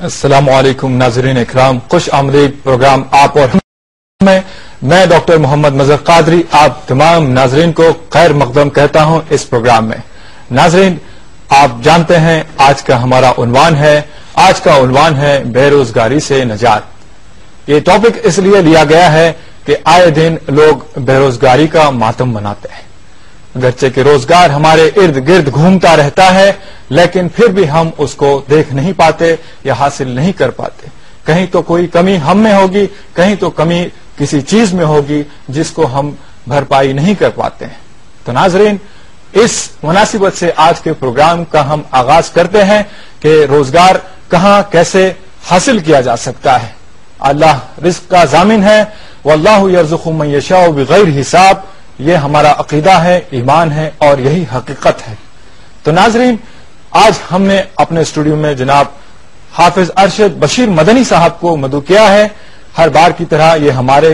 السلام علیکم ناظرین اکرام، خوش آمدید پروگرام آپ اور میں ڈاکٹر محمد مظہر قادری آپ تمام ناظرین کو خیر مقدم کہتا ہوں اس پروگرام میں۔ ناظرین، آپ جانتے ہیں آج کا ہمارا عنوان ہے بے روزگاری سے نجات۔ یہ ٹاپک اس لیے لیا گیا ہے کہ آئے دن لوگ بے روزگاری کا ماتم مناتے ہیں، اگرچہ کہ روزگار ہمارے ارد گرد گھومتا رہتا ہے لیکن پھر بھی ہم اس کو دیکھ نہیں پاتے یا حاصل نہیں کر پاتے۔ کہیں تو کوئی کمی ہم میں ہوگی، کہیں تو کمی کسی چیز میں ہوگی جس کو ہم بھرپائی نہیں کر پاتے ہیں۔ تو ناظرین، اس مناسبت سے آج کے پروگرام کا ہم آغاز کرتے ہیں کہ روزگار کہاں کیسے حاصل کیا جا سکتا ہے۔ اللہ رزق کا ضامن ہے، واللہ یرزق من یشاء بغیر حساب، یہ ہمارا عقیدہ ہے، ایمان ہے اور یہی حقیقت ہے۔ تو ناظرین، آج ہم نے اپنے اسٹوڈیو میں جناب حافظ ارشد بشیر مدنی صاحب کو مدعو کیا ہے۔ ہر بار کی طرح یہ ہمارے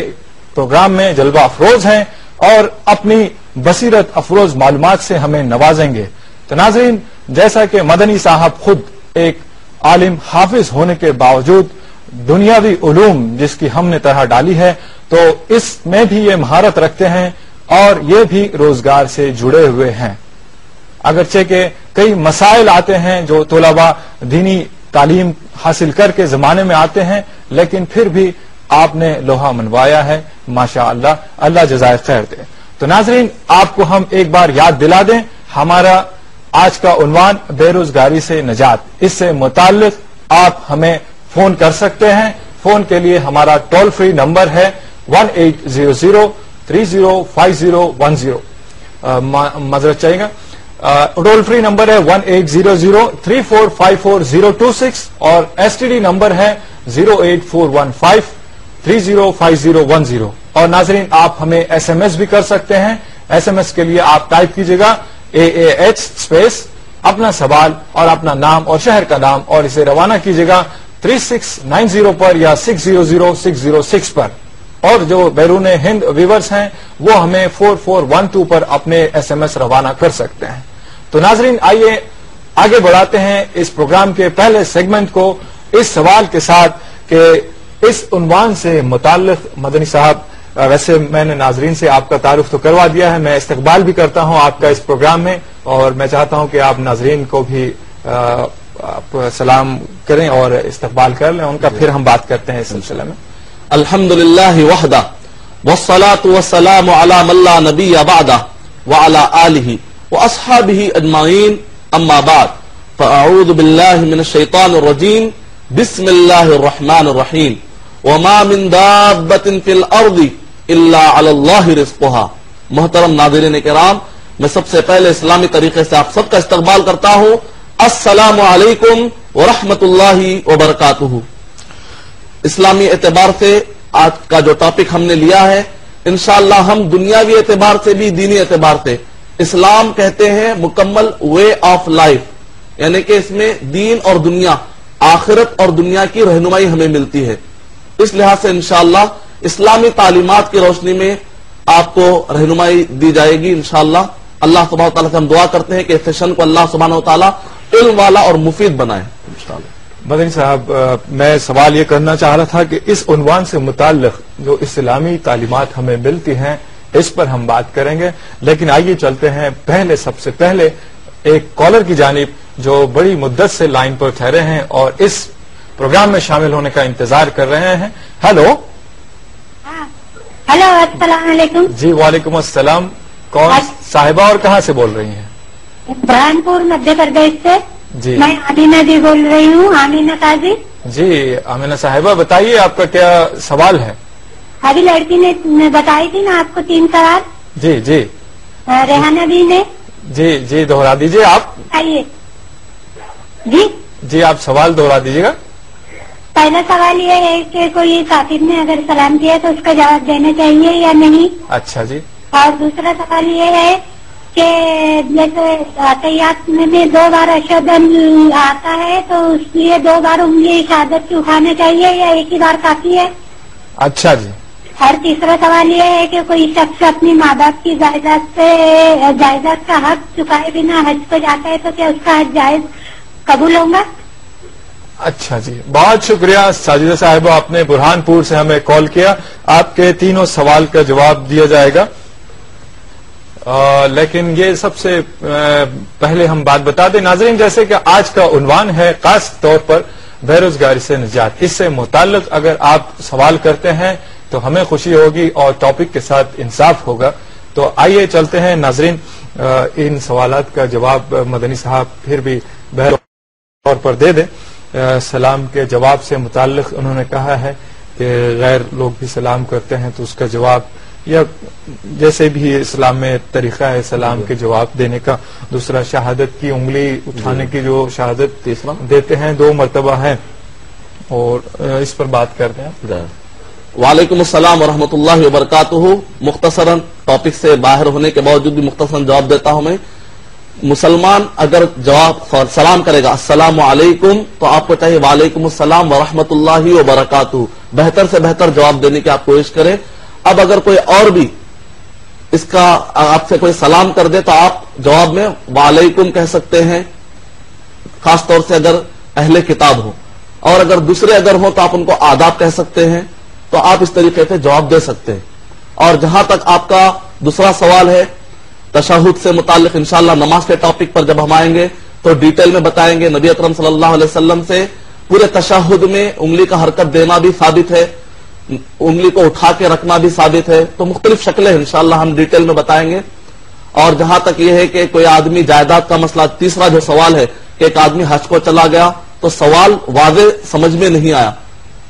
پروگرام میں جلوہ افروز ہیں اور اپنی بصیرت افروز معلومات سے ہمیں نوازیں گے۔ تو ناظرین، جیسا کہ مدنی صاحب خود ایک عالم حافظ ہونے کے باوجود دنیاوی علوم جس کی ہم نے طرح ڈالی ہے، تو اس میں بھی یہ مہارت رکھتے ہیں اور یہ بھی روزگار سے جڑے ہوئے ہیں۔ اگرچہ کہ کئی مسائل آتے ہیں جو طلباء دینی تعلیم حاصل کر کے زمانے میں آتے ہیں، لیکن پھر بھی آپ نے لوہا منوایا ہے، ماشاءاللہ، اللہ جزائے خیر دے۔ تو ناظرین، آپ کو ہم ایک بار یاد دلا دیں، ہمارا آج کا عنوان بے روزگاری سے نجات۔ اس سے متعلق آپ ہمیں فون کر سکتے ہیں۔ فون کے لیے ہمارا ٹول فری نمبر ہے 1800305010۔ معذرت چاہیے گا، ٹول فری نمبر ہے 180034544026 اور ایس ٹی ڈی نمبر ہے 08415305010۔ اور ناظرین، آپ ہمیں ایس ایم ایس بھی کر سکتے ہیں۔ ایس ایم ایس کے لیے آپ ٹائپ کیجیے گا AAH اسپیس اپنا سوال اور اپنا نام اور شہر کا نام اور اسے روانہ کیجیے گا 3690 پر یا 600606 پر۔ اور جو بیرون ہند ویورز ہیں وہ ہمیں 4412 پر اپنے ایس ایم ایس روانہ کر سکتے ہیں۔ تو ناظرین، آئیے آگے بڑھاتے ہیں اس پروگرام کے پہلے سیگمنٹ کو اس سوال کے ساتھ کہ اس عنوان سے متعلق مدنی صاحب، ویسے میں نے ناظرین سے آپ کا تعارف تو کروا دیا ہے، میں استقبال بھی کرتا ہوں آپ کا اس پروگرام میں، اور میں چاہتا ہوں کہ آپ ناظرین کو بھی آپ سلام کریں اور استقبال کر لیں ان کا، پھر ہم بات کرتے ہیں اس سلسلے میں۔ الحمدللہ وحدہ والصلاة والسلام علی من لا نبی بعدہ وعلی آلہ واصحابہ اجمعین، اما بعد فاعوذ باللہ من الشیطان الرجیم، بسم اللہ الرحمن الرحیم، وما من دابۃ فی الارض الا علی اللہ رزقها۔ محترم ناظرین کرام، میں سب سے پہلے اسلامی طریقے سے آپ سب کا استقبال کرتا ہوں۔ السلام علیکم ورحمۃ اللہ وبرکاتہ۔ اسلامی اعتبار سے آج کا جو ٹاپک ہم نے لیا ہے، انشاءاللہ ہم دنیاوی اعتبار سے بھی دینی اعتبار سے، اسلام کہتے ہیں مکمل وے آف لائف، یعنی کہ اس میں دین اور دنیا، آخرت اور دنیا کی رہنمائی ہمیں ملتی ہے۔ اس لحاظ سے انشاءاللہ اسلامی تعلیمات کی روشنی میں آپ کو رہنمائی دی جائے گی انشاءاللہ۔ اللہ سبحانہ وتعالیٰ سے ہم دعا کرتے ہیں کہ اس سیشن کو اللہ سبحانہ وتعالیٰ علم والا اور مفید بنائے انشاءاللہ۔ مدنی صاحب، میں سوال یہ کرنا چاہ رہا تھا کہ اس عنوان سے متعلق جو اسلامی تعلیمات ہمیں ملتی ہیں اس پر ہم بات کریں گے، لیکن آئیے چلتے ہیں سب سے پہلے ایک کالر کی جانب جو بڑی مدت سے لائن پر ٹھہرے ہیں اور اس پروگرام میں شامل ہونے کا انتظار کر رہے ہیں۔ ہیلو ہلو، السلام علیکم۔ جی وعلیکم السلام، کون صاحبہ اور کہاں سے بول رہی ہیں؟ برہانپور مدھیہ پردیش سے جی میں آمینہ جی بول رہی ہوں، آمینہ قاضی۔ جی آمینہ صاحبہ، بتائیے آپ کا کیا سوال ہے؟ ابھی لڑکی نے بتائی تھی نا آپ کو 3 سوال، جی جی ریحانہ بھی نے۔ جی دوہرا دیجیے آپ۔ آئیے جی آپ سوال دوہرا دیجیے گا۔ پہلا سوال یہ ہے کہ کوئی خاطب نے اگر سلام کیا تو اس کا جواب دینا چاہیے یا نہیں؟ اچھا جی۔ اور دوسرا سوال یہ ہے کہ جیسے تحیات میں 2 بار اشہد آتا ہے تو اس لیے 2 بار انگلی شہادت کی اٹھانا چاہیے یا ایک ہی بار کافی ہے؟ اچھا جی۔ اور تیسرا سوال یہ ہے کہ کوئی شخص اپنی ماں باپ کی جائیداد کا حق چکائے بنا حج کو جاتا ہے تو کیا اس کا حج جائز قبول ہوگا؟ اچھا جی، بہت شکریہ ساجدہ صاحبہ، آپ نے برہان پور سے ہمیں کال کیا. آپ کے تینوں سوال کا جواب دیا جائے گا، لیکن یہ سب سے پہلے ہم بات بتا دیں ناظرین، جیسے کہ آج کا عنوان ہے خاص طور پر بے روزگاری سے نجات. اس سے متعلق اگر آپ سوال کرتے ہیں تو ہمیں خوشی ہوگی اور ٹاپک کے ساتھ انصاف ہوگا. تو آئیے چلتے ہیں ناظرین، ان سوالات کا جواب مدنی صاحب پھر بھی بہر طور پر دے دیں. سلام کے جواب سے متعلق انہوں نے کہا ہے کہ غیر لوگ بھی سلام کرتے ہیں تو اس کا جواب، یا جیسے بھی اسلام میں طریقہ ہے سلام کے جواب دینے کا. دوسرا شہادت کی انگلی اٹھانے کی جو شہادت تیسرا دیتے ہیں 2 مرتبہ ہے، اور اس پر بات کرتے ہیں. وعلیکم السلام ورحمۃ اللہ وبرکاتہ. مختصراً ٹاپک سے باہر ہونے کے باوجود بھی مختصراً جواب دیتا ہوں میں. مسلمان اگر جواب سلام کرے گا السلام علیکم تو آپ کو چاہیے وعلیکم السلام ورحمۃ اللہ وبرکاتہ، بہتر سے بہتر جواب دینے کی آپ کوشش کریں. اب اگر کوئی اور بھی اس کا آپ سے کوئی سلام کر دے تو آپ جواب میں وعلیکم کہہ سکتے ہیں، خاص طور سے اگر اہل کتاب ہو. اور اگر دوسرے اگر ہوں تو آپ ان کو آداب کہہ سکتے ہیں، تو آپ اس طریقے سے جواب دے سکتے ہیں. اور جہاں تک آپ کا دوسرا سوال ہے تشہد سے متعلق، انشاءاللہ نماز کے ٹاپک پر جب ہم آئیں گے تو ڈیٹیل میں بتائیں گے. نبی اکرم صلی اللہ علیہ وسلم سے پورے تشہد میں انگلی کا حرکت دینا بھی ثابت ہے، انگلی کو اٹھا کے رکھنا بھی ثابت ہے. تو مختلف شکلیں انشاءاللہ ہم ڈیٹیل میں بتائیں گے. اور جہاں تک یہ ہے کہ کوئی آدمی جائیداد کا مسئلہ، تیسرا جو سوال ہے کہ ایک آدمی حج کو چلا گیا تو سوال واضح سمجھ میں نہیں آیا،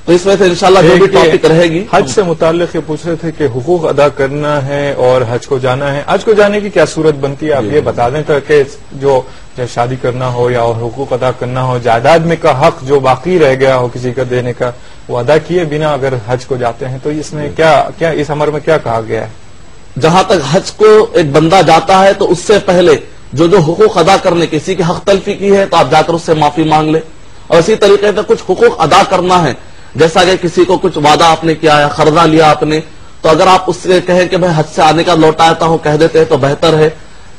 تو اس وجہ سے انشاءاللہ جو بھی ٹاپک رہے گی. حج سے متعلق یہ پوچھ رہے تھے کہ حقوق ادا کرنا ہے اور حج کو جانا ہے. حج کو جانے کی کیا صورت بنتی ہے آپ یہ بتا دیں تاکہ جو شادی کرنا ہو یا اور حقوق ادا کرنا ہو، جائیداد میں کا حق جو باقی رہ گیا ہو کسی کا دینے کا، وہ ادا کیے بنا اگر حج کو جاتے ہیں تو اس میں کیا اس امر میں کیا کہا گیا ہے؟ جہاں تک حج کو ایک بندہ جاتا ہے تو اس سے پہلے جو حقوق ادا کرنے، کسی کی حق تلفی کی ہے تو آپ جا کر اس سے معافی مانگ لیں. اور اسی طریقے سے کچھ حقوق ادا کرنا ہے، جیسا کہ کسی کو کچھ وعدہ آپ نے کیا ہے، قرضہ لیا آپ نے، تو اگر آپ اس سے کہیں کہ میں حج سے آنے کا لوٹا آتا ہوں کہہ دیتے ہیں تو بہتر ہے،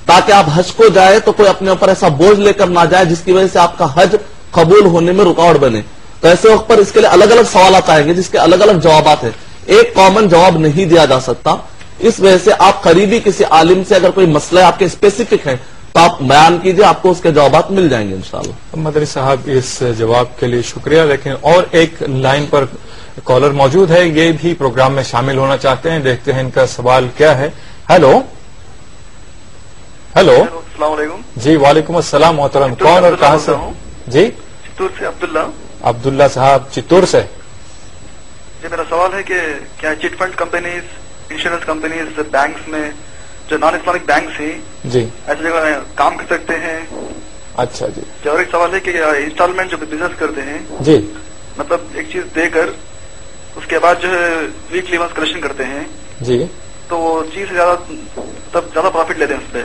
تاکہ آپ حج کو جائیں تو کوئی اپنے اوپر ایسا بوجھ لے کر نہ جائے جس کی وجہ سے آپ کا حج قبول ہونے میں رکاوٹ بنے. تو ایسے وقت پر اس کے لیے الگ الگ سوالات آئیں گے جس کے الگ الگ جوابات ہیں، ایک کامن جواب نہیں دیا جا سکتا. اس وجہ سے آپ قریبی کسی عالم سے اگر کوئی مسئلہ آپ کے اسپیسیفک ہے تو آپ بیان کیجئے، آپ کو اس کے جوابات مل جائیں گے انشاءاللہ. مدنی صاحب اس جواب کے لیے شکریہ. لیکن اور ایک لائن پر کالر موجود ہے، یہ بھی پروگرام میں شامل ہونا چاہتے ہیں، دیکھتے ہیں ان کا سوال کیا ہے. ہیلو السلام علیکم. جی وعلیکم السلام محترم، کون اور کہاں سے؟ جی چتور سے عبداللہ. عبداللہ صاحب چتور سے. جی میرا سوال ہے کہ کیا chit fund companies, insurance companies, banks میں جو نان اسلامک بینکس ہیں جی ایسی جگہ کام کر سکتے ہیں؟ اچھا جی. اور ایک سوال ہے کہ انسٹالمنٹ جو بزنس کرتے ہیں، جی مطلب ایک چیز دے کر اس کے بعد جو ہے ویکلی ونس کلیکشن کرتے ہیں، جی تو وہ چیز سے زیادہ پروفٹ لیتے ہیں اس پہ،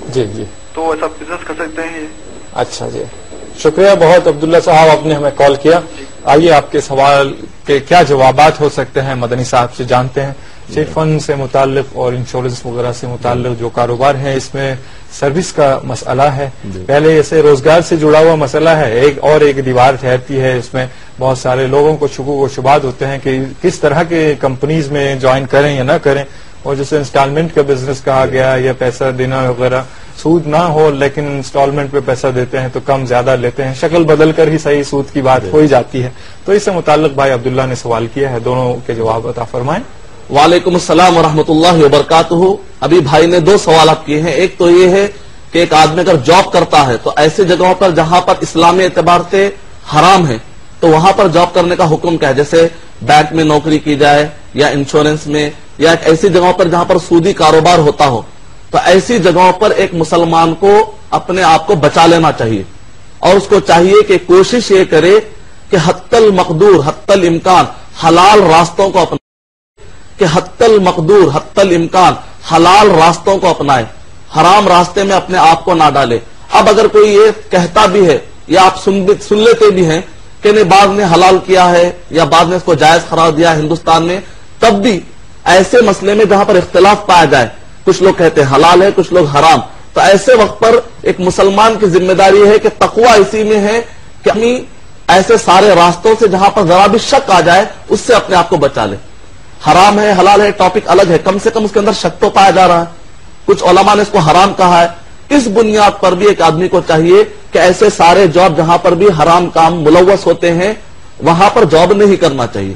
جی جی تو ایسا بزنس کر سکتے ہیں؟ اچھا جی، شکریہ بہت عبداللہ صاحب، آپ نے ہمیں کال کیا. آئیے آپ کے سوال کے کیا جوابات ہو سکتے ہیں مدنی صاحب سے جانتے ہیں. چٹ فنڈ سے متعلق اور انشورنس وغیرہ سے متعلق جو کاروبار ہے اس میں سروس کا مسئلہ ہے. پہلے ایسے روزگار سے جڑا ہوا مسئلہ ہے، ایک دیوار ٹھہرتی ہے، اس میں بہت سارے لوگوں کو شکوک و شبہات ہوتے ہیں کہ کس طرح کے کمپنیز میں جوائن کریں یا نہ کریں. اور جیسے انسٹالمنٹ کا بزنس کہا گیا یا پیسہ دینا وغیرہ، سود نہ ہو لیکن انسٹالمنٹ پہ پیسہ دیتے ہیں تو کم زیادہ لیتے ہیں، شکل بدل کر ہی صحیح سود کی بات ہو ہی جاتی ہے. تو اس سے متعلق بھائی عبداللہ نے سوال کیا ہے، دونوں کے جواب عطا فرمائیں. وعلیکم السلام ورحمۃ اللہ وبرکاتہ. ابھی بھائی نے 2 سوالات کیے ہیں. ایک تو یہ ہے کہ ایک آدمی اگر جاب کرتا ہے تو ایسی جگہوں پر جہاں پر اسلامی اعتبار سے حرام ہے تو وہاں پر جاب کرنے کا حکم کیا ہے؟ جیسے بینک میں نوکری کی جائے یا انشورنس میں یا ایک ایسی جگہوں پر جہاں پر سودی کاروبار ہوتا ہو، تو ایسی جگہوں پر ایک مسلمان کو اپنے آپ کو بچا لینا چاہیے. اور اس کو چاہیے کہ کوشش یہ کرے کہ حتی المقدور حتی الامکان حلال راستوں کو اپنائے، کہ حتی المقدور حتی الامکان حلال راستوں کو اپنائے، حرام راستے میں اپنے آپ کو نہ ڈالے. اب اگر کوئی یہ کہتا بھی ہے یا آپ سن لیتے بھی ہیں کہ نہیں بعض نے حلال کیا ہے یا بعض نے اس کو جائز قرار دیا ہندوستان میں، تب بھی ایسے مسئلے میں جہاں پر اختلاف پایا جائے، کچھ لوگ کہتے ہیں حلال ہے کچھ لوگ حرام، تو ایسے وقت پر ایک مسلمان کی ذمہ داری ہے کہ تقوی اسی میں ہے کہ اپنی ایسے سارے راستوں سے جہاں پر ذرا بھی شک آ جائے اس سے اپنے آپ کو بچا لے. حرام ہے حلال ہے ٹاپک الگ ہے, کم سے کم اس کے اندر شک تو پایا جا رہا ہے. کچھ علماء نے اس کو حرام کہا ہے. اس بنیاد پر بھی ایک آدمی کو چاہیے کہ ایسے سارے جاب جہاں پر بھی حرام کام ملوث ہوتے ہیں وہاں پر جاب نہیں کرنا چاہیے.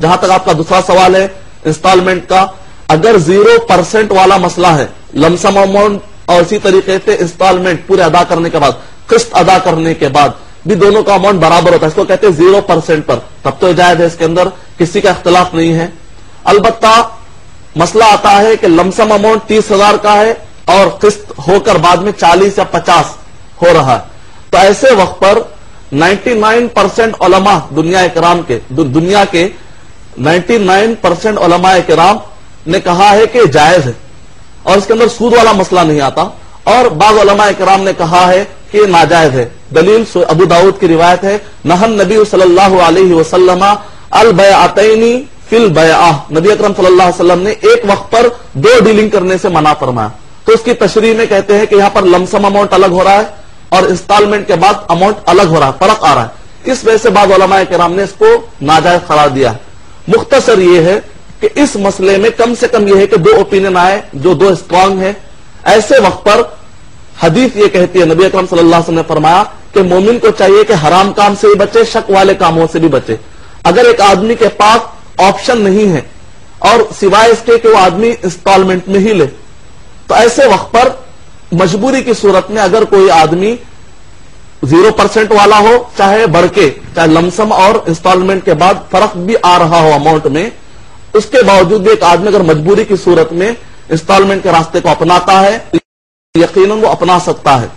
جہاں تک آپ کا دوسرا سوال ہے انسٹالمنٹ کا, اگر 0% والا مسئلہ ہے, لمسم اماؤنٹ اور اسی طریقے سے انسٹالمنٹ پورے ادا کرنے کے بعد, قسط ادا کرنے کے بعد بھی دونوں کا اماؤنٹ برابر ہوتا ہے, اس کو کہتے ہیں 0% پر, تب تو جائز ہے, اس کے اندر کسی کا اختلاف نہیں ہے. البتہ مسئلہ آتا ہے کہ لمسم اماؤنٹ 30,000 کا ہے اور قسط ہو کر بعد میں 40 یا 50 ہو رہا ہے, تو ایسے وقت پر 99% علماء دنیا کے 99% علماء کرام نے کہا ہے کہ جائز ہے اور اس کے اندر سود والا مسئلہ نہیں آتا, اور بعض علماء کرام نے کہا ہے کہ ناجائز ہے. دلیل ابو داؤد کی روایت ہے, نہن نبی صلی اللہ علیہ وسلم البیعتین فی البیعہ, نبی اکرم صلی اللہ علیہ وسلم نے ایک وقت پر 2 ڈیلنگ کرنے سے منع فرمایا. تو اس کی تشریح میں کہتے ہیں کہ یہاں پر لمسم اماؤنٹ الگ ہو رہا ہے اور انسٹالمنٹ کے بعد اماؤنٹ الگ ہو رہا ہے, فرق آ رہا ہے. اس وجہ سے بعض علماء کرام نے اس کو ناجائز قرار دیا ہے. مختصر یہ ہے کہ اس مسئلے میں کم سے کم یہ ہے کہ 2 اوپینین آئے جو 2 اسٹرانگ ہیں. ایسے وقت پر حدیث یہ کہتی ہے, نبی اکرم صلی اللہ علیہ وسلم نے فرمایا کہ مومن کو چاہیے کہ حرام کام سے بھی بچے, شک والے کاموں سے بھی بچے. اگر ایک آدمی کے پاس آپشن نہیں ہے اور سوائے اس کے کہ وہ آدمی انسٹالمنٹ میں ہی لے, تو ایسے وقت پر مجبوری کی صورت میں اگر کوئی آدمی 0% والا ہو, چاہے بڑھ کے, چاہے لمسم اور انسٹالمنٹ کے بعد فرق بھی آ رہا ہو اماؤنٹ میں, اس کے باوجود بھی ایک آدمی اگر مجبوری کی صورت میں انسٹالمنٹ کے راستے کو اپناتا ہے, یقیناً وہ اپنا سکتا ہے.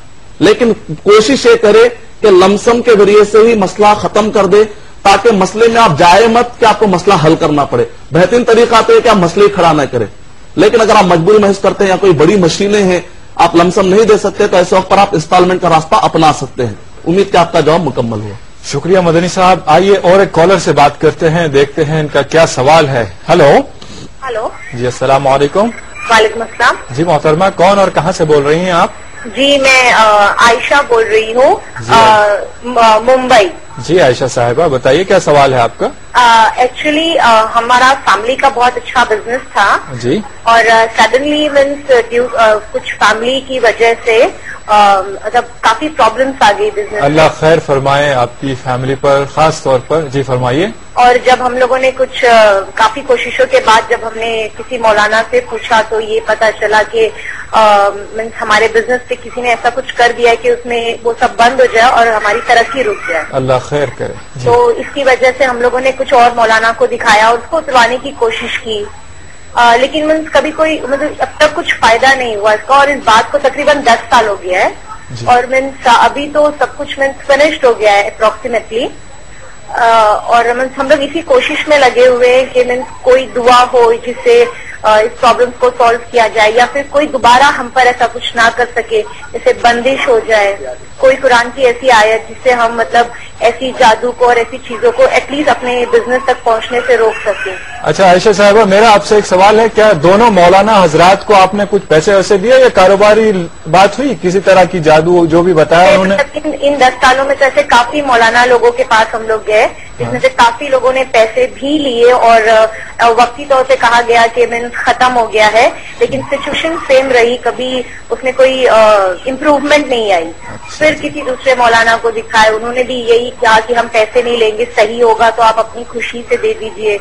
لیکن کوشش یہ کرے کہ لمسم کے ذریعے سے ہی مسئلہ ختم کر دے, تاکہ مسئلے میں آپ جائے مت کہ آپ کو مسئلہ حل کرنا پڑے. بہترین طریقہ تو ہے کہ آپ مسئلے کھڑا نہ کریں, لیکن اگر آپ مجبوری محسوس کرتے ہیں یا کوئی بڑی مشینیں ہیں آپ لمسم نہیں دے سکتے, تو ایسے وقت پر آپ انسٹالمنٹ کا راستہ اپنا سکتے ہیں. امید کہ آپ کا جواب مکمل ہوا. شکریہ مدنی صاحب. آئیے اور ایک کالر سے بات کرتے ہیں, دیکھتے ہیں ان کا کیا سوال ہے. ہلو جی, السلام علیکم. وعلیکم السلام. جی محترمہ, کون اور کہاں سے بول رہی ہیں آپ؟ جی میں عائشہ بول رہی ہوں, ممبئی. جی عائشہ صاحبہ, بتائیے کیا سوال ہے آپ کا؟ ایکچولی ہمارا فیملی کا بہت اچھا بزنس تھا جی, اور سڈنلی مینس کچھ فیملی کی وجہ سے مطلب کافی پرابلمس آ گئی بزنس. اللہ خیر فرمائے آپ کی فیملی پر خاص طور پر. جی فرمائیے. اور جب ہم لوگوں نے کچھ کافی کوششوں کے بعد جب ہم نے کسی مولانا سے پوچھا تو یہ پتا چلا کہ مینس ہمارے بزنس پہ کسی نے ایسا کچھ کر دیا کہ اس میں وہ سب بند ہو جائے اور ہماری ترقی رک جائے. اللہ خیر کرے. تو اس کی وجہ سے ہم لوگوں نے کچھ اور مولانا کو دکھایا اور اس کو اتروانے کی کوشش کی, لیکن مینس کبھی کوئی مطلب اب تک کچھ فائدہ نہیں ہوا اس کا, اور اس بات کو تقریباً 10 سال ہو گیا ہے. اور مینس ابھی تو سب کچھ مینس فنشڈ ہو گیا ہے اپروکسیمیٹلی, اور مینس ہم لوگ اسی کوشش میں لگے ہوئے ہیں کہ مینس کوئی دعا ہو جس سے اس پرابلم کو سالو کیا جائے, یا پھر کوئی دوبارہ ہم پر ایسا کچھ نہ کر سکے, جیسے بندش ہو جائے, کوئی قرآن کی ایسی آیت جس سے ہم مطلب ایسی جادو کو اور ایسی چیزوں کو ایٹ لیسٹ اپنے بزنس تک پہنچنے سے روک سکیں. اچھا عائشہ صاحبہ, میرا آپ سے ایک سوال ہے, کیا دونوں مولانا حضرات کو آپ نے کچھ پیسے ویسے دیے یا کاروباری بات ہوئی, کسی طرح کی جادو جو بھی بتایا انہوں نے؟ ان 10 سالوں میں تو ایسے کافی مولانا لوگوں کے پاس ہم لوگ گئے, جس میں سے کافی لوگوں نے پیسے بھی لیے اور وقتی طور پہ کہا گیا کہ مینس ختم ہو گیا ہے, لیکن سچویشن سیم رہی, کبھی اس میں کوئی امپروومنٹ نہیں آئی. پھر کسی دوسرے مولانا کو دکھائے, انہوں نے بھی یہی کہا کہ ہم پیسے نہیں لیں گے, صحیح ہوگا تو آپ اپنی خوشی سے دے دیجئے.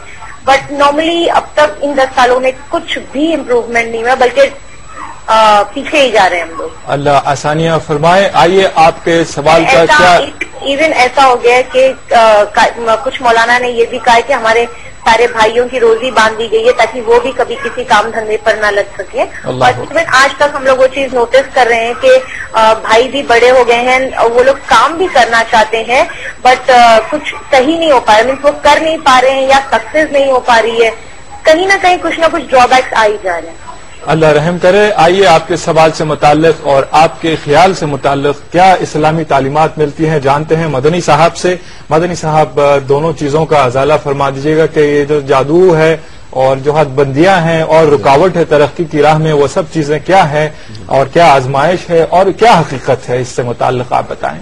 بٹ نارملی اب تک ان 10 سالوں میں کچھ بھی امپروومنٹ نہیں ہوا, بلکہ پیچھے ہی جا رہے ہیں ہم لوگ. اللہ آسانیاں فرمائے. آئیے آپ کے سوال کا کیا ایون ایسا ہو گیا کہ کچھ مولانا نے یہ بھی کہا کہ ہمارے سارے بھائیوں کی روزی باندھ دی گئی ہے تاکہ وہ بھی کبھی کسی کام دھندے پر نہ لگ سکے. اور ایون آج تک ہم لوگ وہ چیز نوٹس کر رہے ہیں کہ بھائی بھی بڑے ہو گئے ہیں, وہ لوگ کام بھی کرنا چاہتے ہیں بٹ کچھ صحیح نہیں ہو پا رہا, مینس وہ کر نہیں پا رہے ہیں یا سکسیز نہیں ہو پا رہی ہے, کہیں نہ کہیں کچھ نہ کچھ ڈرا بیکس آ ہی جا رہے ہیں. اللہ رحم کرے. آئیے آپ کے سوال سے متعلق اور آپ کے خیال سے متعلق کیا اسلامی تعلیمات ملتی ہیں جانتے ہیں مدنی صاحب سے. مدنی صاحب دونوں چیزوں کا ازالہ فرما دیجیے گا کہ یہ جو جادو ہے اور جو حد بندیاں ہیں اور رکاوٹ ہے ترقی کی راہ میں, وہ سب چیزیں کیا ہیں اور کیا آزمائش ہے اور کیا حقیقت ہے, اس سے متعلق آپ بتائیں.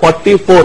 44,